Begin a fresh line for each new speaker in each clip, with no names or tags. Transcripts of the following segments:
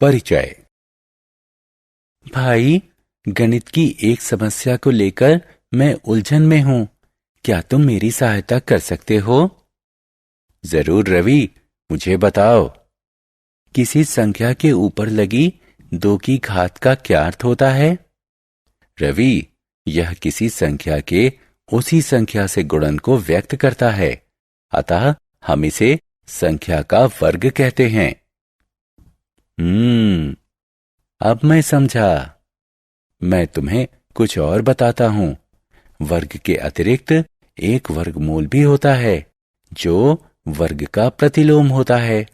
परिचय। भाई, गणित की एक समस्या को लेकर मैं उलझन में हूं। क्या तुम मेरी सहायता कर सकते हो? जरूर रवि, मुझे बताओ। किसी संख्या के ऊपर लगी 2 की घात का क्या अर्थ होता है? रवि, यह किसी संख्या के उसी संख्या से गुणन को व्यक्त करता है, अतः हम इसे संख्या का वर्ग कहते हैं। अब मैं समझा। मैं तुम्हें कुछ और बताता हूं। वर्ग के अतिरिक्त एक वर्गमूल भी होता है, जो वर्ग का प्रतिलोम होता है।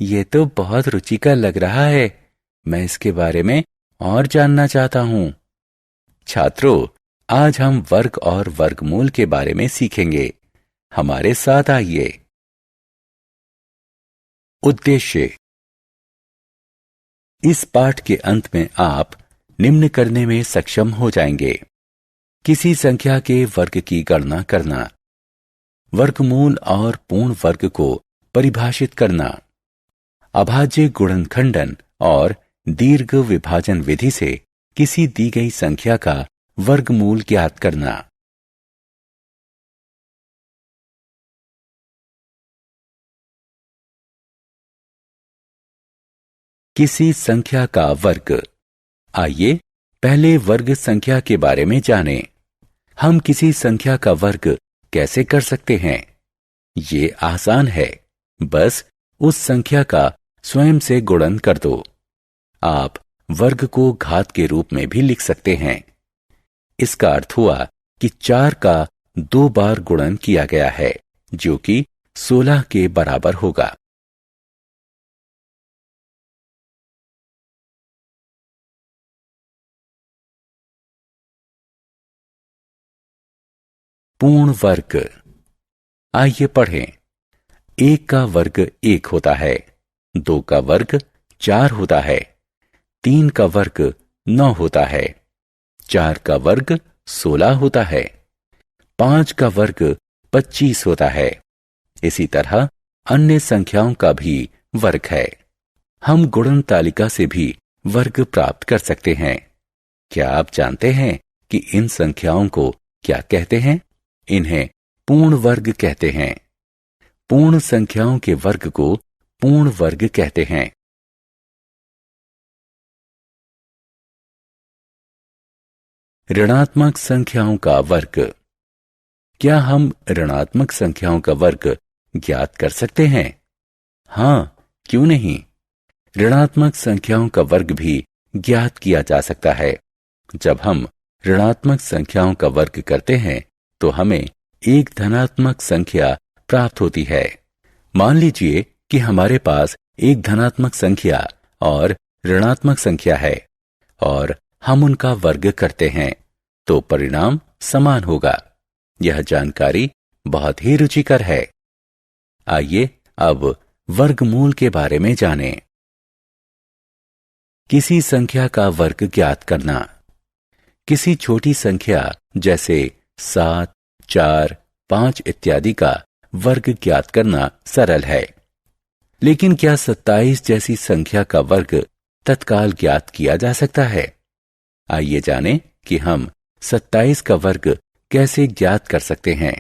ये तो बहुत रुचिकर लग रहा है। मैं इसके बारे में और जानना चाहता हूं। छात्रों, आज हम वर्ग और वर्गमूल के बारे में सीखेंगे। हमारे साथ आइए। उद्देश्य। इस पाठ के अंत में आप निम्न करने में सक्षम हो जाएंगे। किसी संख्या के वर्ग की गणना करना, वर्गमूल और पूर्ण वर्ग को परिभाषित करना, अभाज्य गुणनखंडन और दीर्घ विभाजन विधि से किसी दी गई संख्या का वर्गमूल ज्ञात करना। किसी संख्या का वर्ग। आइए पहले वर्ग संख्या के बारे में जानें। हम किसी संख्या का वर्ग कैसे कर सकते हैं? ये आसान है। बस उस संख्या का स्वयं से गुणन कर दो। आप वर्ग को घात के रूप में भी लिख सकते हैं। इसका अर्थ हुआ कि 4 का 2 बार गुणन किया गया है, जो कि 16 के बराबर होगा। पूर्ण वर्ग। आइए पढ़ें। 1 का वर्ग 1 होता है, 2 का वर्ग 4 होता है, 3 का वर्ग 9 होता है, 4 का वर्ग 16 होता है, 5 का वर्ग 25 होता है। इसी तरह अन्य संख्याओं का भी वर्ग है। हम गुणन तालिका से भी वर्ग प्राप्त कर सकते हैं। क्या आप जानते हैं कि इन संख्याओं को क्या कहते हैं? इन्हें पूर्ण वर्ग कहते हैं। पूर्ण संख्याओं के वर्ग को पूर्ण वर्ग कहते हैं। ऋणात्मक संख्याओं का वर्ग। क्या हम ऋणात्मक संख्याओं का वर्ग ज्ञात कर सकते हैं? हां, क्यों नहीं। ऋणात्मक संख्याओं का वर्ग भी ज्ञात किया जा सकता है। जब हम ऋणात्मक संख्याओं का वर्ग करते हैं तो हमें एक धनात्मक संख्या प्राप्त होती है। मान लीजिए कि हमारे पास एक धनात्मक संख्या और ऋणात्मक संख्या है और हम उनका वर्ग करते हैं, तो परिणाम समान होगा। यह जानकारी बहुत ही रुचिकर है। आइए अब वर्गमूल के बारे में जानें। किसी संख्या का वर्ग ज्ञात करना। किसी छोटी संख्या जैसे 7, 4, 5 इत्यादि का वर्ग ज्ञात करना सरल है। लेकिन क्या 27 जैसी संख्या का वर्ग तत्काल ज्ञात किया जा सकता है? आइए जानें कि हम 27 का वर्ग कैसे ज्ञात कर सकते हैं।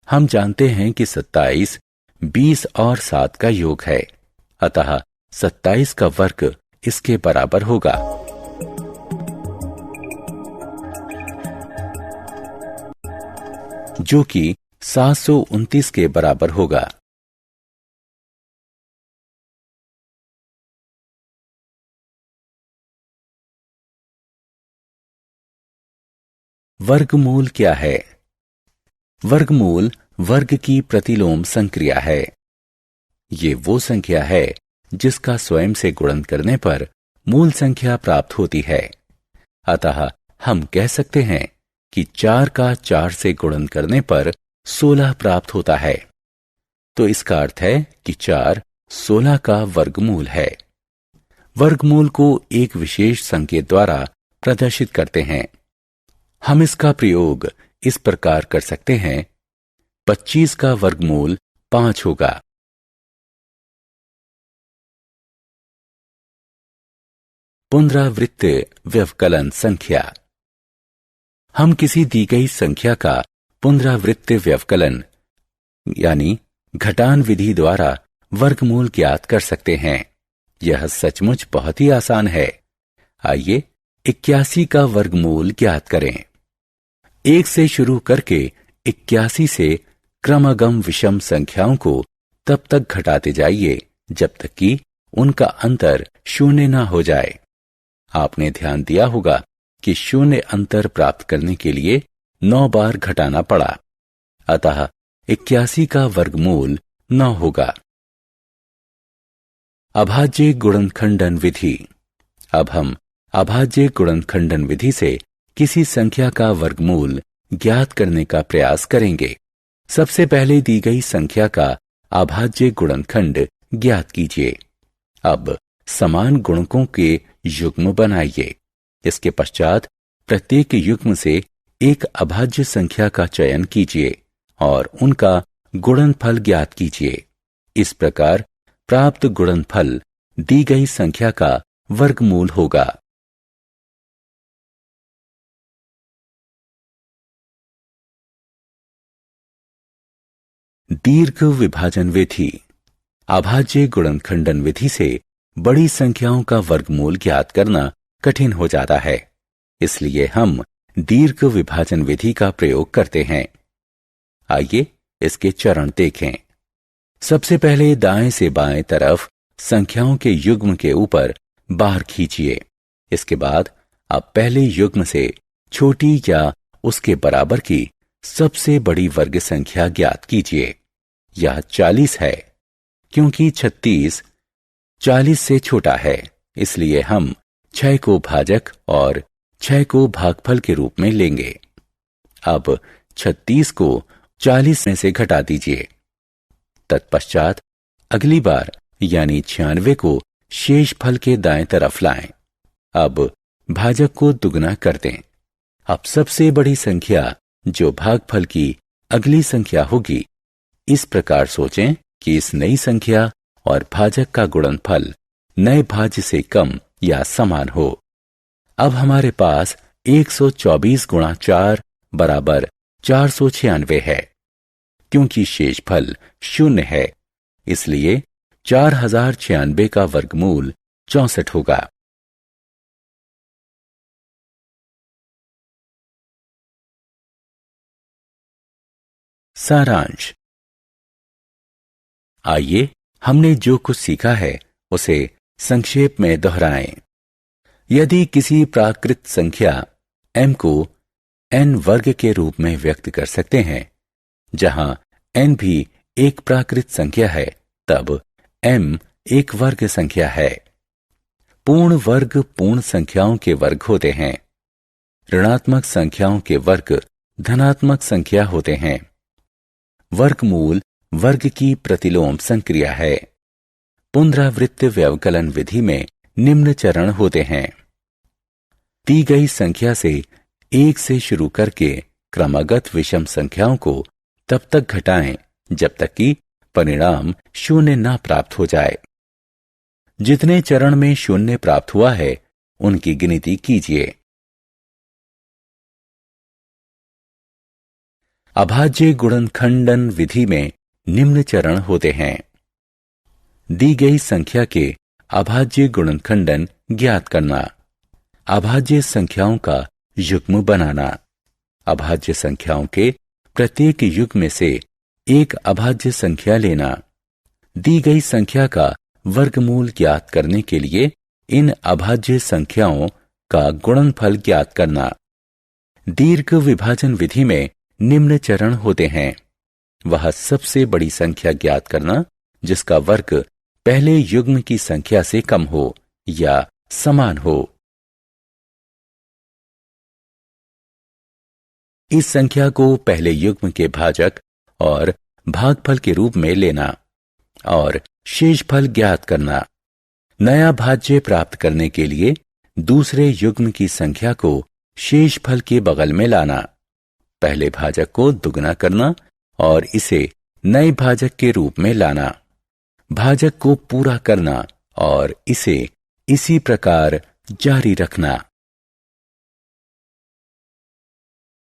हम जानते हैं कि 27 20 और 7 का योग है, अतः 27 का वर्ग इसके बराबर होगा। जो कि 729 के बराबर होगा। वर्गमूल क्या है? वर्गमूल वर्ग की प्रतिलोम संक्रिया है। ये वो संख्या है जिसका स्वयं से गुणन करने पर मूल संख्या प्राप्त होती है। अतः हम कह सकते हैं कि 4 का 4 से गुणन करने पर 16 प्राप्त होता है। तो इसका अर्थ है कि 4 16 का वर्गमूल है। वर्गमूल को एक विशेष संकेत द्वारा प्रदर्शित करते हैं। हम इसका प्रयोग इस प्रकार कर सकते हैं। 25 का वर्गमूल 5 होगा। पुनरावृत्त व्यवकलन संख्या। हम किसी दी गई संख्या का पुनरावृत्त व्यवकलन यानी घटान विधि द्वारा वर्गमूल ज्ञात कर सकते हैं। यह सचमुच बहुत ही आसान है। आइए 81 का वर्गमूल ज्ञात करें। 1 से शुरू करके 81 से क्रमगम विषम संख्याओं को तब तक घटाते जाइए जब तक कि उनका अंतर शून्य न हो जाए। आपने ध्यान दिया होगा कि शून्य अंतर प्राप्त करने के लिए 9 बार घटाना पड़ा, अतः 81 का वर्गमूल 9 होगा। अभाज्य गुणनखंडन विधि। अब हम अभाज्य गुणनखंडन विधि से किसी संख्या का वर्गमूल ज्ञात करने का प्रयास करेंगे। सबसे पहले दी गई संख्या का अभाज्य गुणनखंड ज्ञात कीजिए। अब समान गुणकों के युग्म बनाइए। इसके पश्चात प्रत्येक युग्म से एक अभाज्य संख्या का चयन कीजिए और उनका गुणनफल ज्ञात कीजिए। इस प्रकार प्राप्त गुणनफल दी गई संख्या का वर्गमूल होगा। दीर्घ विभाजन विधि। अभाज्य गुणनखंडन विधि से बड़ी संख्याओं का वर्गमूल ज्ञात करना कठिन हो जाता है, इसलिए हम दीर्घ विभाजन विधि का प्रयोग करते हैं। आइए इसके चरण देखें। सबसे पहले दाएं से बाएं तरफ संख्याओं के युग्म के ऊपर बार खींचिए। इसके बाद आप पहले युग्म से छोटी या उसके बराबर की सबसे बड़ी वर्ग संख्या ज्ञात कीजिए। यह 40 है। क्योंकि 36 40 से छोटा है, इसलिए हम 6 को भाजक और 6 को भागफल के रूप में लेंगे। अब 36 को 40 में से घटा दीजिए। तत्पश्चात अगली बार यानी 96 को शेष फल के दाएं तरफ लाएं। अब भाजक को दुगना कर दें। अब सबसे बड़ी संख्या जो भागफल की अगली संख्या होगी। इस प्रकार सोचें कि इस नई संख्या और भाजक का गुणनफल नए भाज्य से कम या समान हो। अब हमारे पास 124 गुणा 4 बराबर 496 है। क्योंकि शेषफल 0 है, इसलिए 4096 का वर्गमूल 64 होगा। सारांश। आइए हमने जो कुछ सीखा है उसे संक्षेप में दोहराएं। यदि किसी प्राकृत संख्या m को n वर्ग के रूप में व्यक्त कर सकते हैं, जहां n भी एक प्राकृत संख्या है, तब m एक वर्ग संख्या है। पूर्ण वर्ग पूर्ण संख्याओं के वर्ग होते हैं। ऋणात्मक संख्याओं के वर्ग धनात्मक संख्या होते हैं। वर्गमूल वर्ग की प्रतिलोम संक्रिया है। पुनरावृत्त व्यवकलन विधि में निम्न चरण होते हैं। दी गई संख्या से 1 से शुरू करके क्रमागत विषम संख्याओं को तब तक घटाएं जब तक कि परिणाम 0 न प्राप्त हो जाए। जितने चरण में 0 प्राप्त हुआ है उनकी गिनती कीजिए। अभाज्य गुणनखंडन विधि में निम्न चरण होते हैं। दी गई संख्या के अभाज्य गुणनखंडन ज्ञात करना, अभाज्य संख्याओं का युग्म बनाना, अभाज्य संख्याओं के प्रत्येक युग्म में से एक अभाज्य संख्या लेना, दी गई संख्या का वर्गमूल ज्ञात करने के लिए इन अभाज्य संख्याओं का गुणनफल ज्ञात करना। दीर्घ विभाजन विधि में निम्न चरण होते हैं। वह सबसे बड़ी संख्या ज्ञात करना जिसका वर्ग पहले युग्म की संख्या से कम हो या समान हो। इस संख्या को पहले युग्म के भाजक और भागफल के रूप में लेना और शेषफल ज्ञात करना। नया भाज्य प्राप्त करने के लिए दूसरे युग्म की संख्या को शेषफल के बगल में लाना, पहले भाजक को दुगना करना और इसे नए भाजक के रूप में लाना, भाजक को पूरा करना और इसे इसी प्रकार जारी रखना।